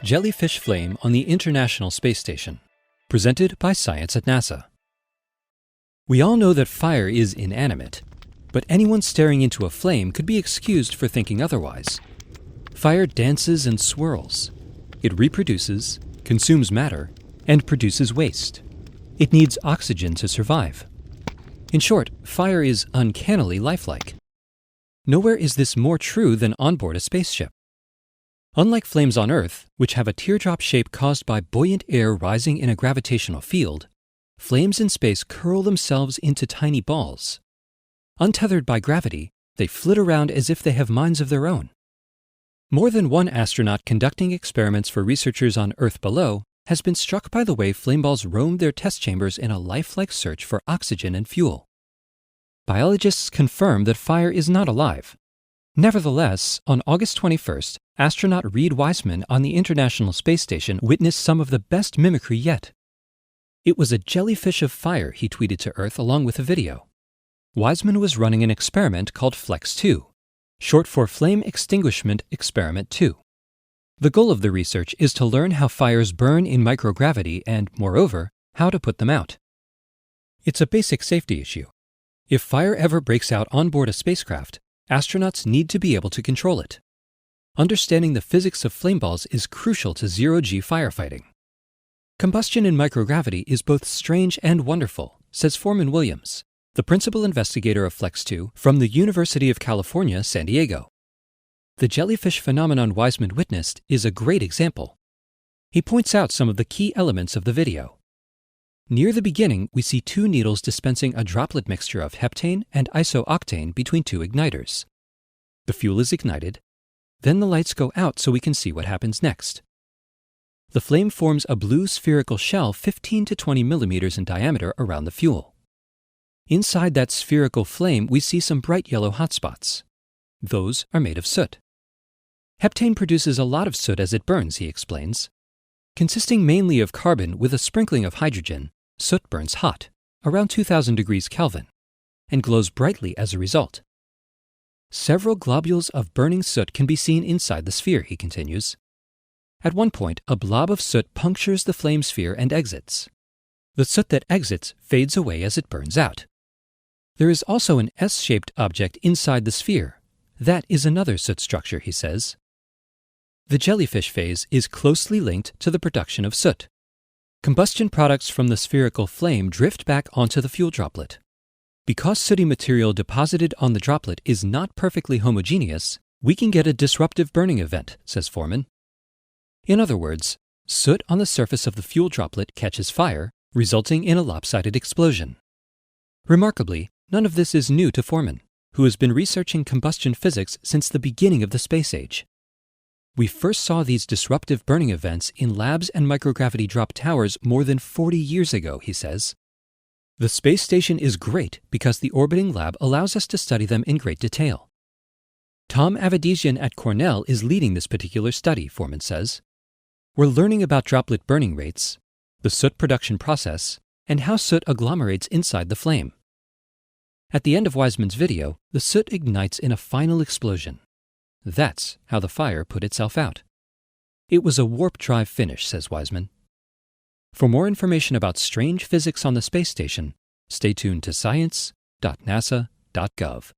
Jellyfish Flame on the International Space Station, presented by Science at NASA. We all know that fire is inanimate, but anyone staring into a flame could be excused for thinking otherwise. Fire dances and swirls. It reproduces, consumes matter, and produces waste. It needs oxygen to survive. In short, fire is uncannily lifelike. Nowhere is this more true than on board a spaceship. Unlike flames on Earth, which have a teardrop shape caused by buoyant air rising in a gravitational field, flames in space curl themselves into tiny balls. Untethered by gravity, they flit around as if they have minds of their own. More than one astronaut conducting experiments for researchers on Earth below has been struck by the way flame balls roamed their test chambers in a lifelike search for oxygen and fuel. Biologists confirm that fire is not alive. Nevertheless, on August 21st, astronaut Reid Wiseman on the International Space Station witnessed some of the best mimicry yet. It was a jellyfish of fire, he tweeted to Earth along with a video. Wiseman was running an experiment called Flex 2, short for Flame Extinguishment Experiment 2. The goal of the research is to learn how fires burn in microgravity and, moreover, how to put them out. It's a basic safety issue. If fire ever breaks out on board a spacecraft, astronauts need to be able to control it. Understanding the physics of flame balls is crucial to zero-G firefighting. Combustion in microgravity is both strange and wonderful, says Foreman Williams, the principal investigator of Flex 2 from the University of California, San Diego. The jellyfish phenomenon Wiseman witnessed is a great example. He points out some of the key elements of the video. Near the beginning, we see two needles dispensing a droplet mixture of heptane and isooctane between two igniters. The fuel is ignited. Then the lights go out so we can see what happens next. The flame forms a blue spherical shell 15 to 20 millimeters in diameter around the fuel. Inside that spherical flame, we see some bright yellow hotspots. Those are made of soot. Heptane produces a lot of soot as it burns, he explains. Consisting mainly of carbon with a sprinkling of hydrogen, soot burns hot, around 2000 degrees Kelvin, and glows brightly as a result. Several globules of burning soot can be seen inside the sphere, he continues. At one point, a blob of soot punctures the flame sphere and exits. The soot that exits fades away as it burns out. There is also an S-shaped object inside the sphere. That is another soot structure, he says. The jellyfish phase is closely linked to the production of soot. Combustion products from the spherical flame drift back onto the fuel droplet. Because sooty material deposited on the droplet is not perfectly homogeneous, we can get a disruptive burning event, says Foreman. In other words, soot on the surface of the fuel droplet catches fire, resulting in a lopsided explosion. Remarkably, none of this is new to Foreman, who has been researching combustion physics since the beginning of the space age. We first saw these disruptive burning events in labs and microgravity drop towers more than 40 years ago, he says. The space station is great because the orbiting lab allows us to study them in great detail. Tom Avedisian at Cornell is leading this particular study, Foreman says. We're learning about droplet burning rates, the soot production process, and how soot agglomerates inside the flame. At the end of Wiseman's video, the soot ignites in a final explosion. That's how the fire put itself out. It was a warp drive finish, says Wiseman. For more information about strange physics on the space station, stay tuned to science.nasa.gov.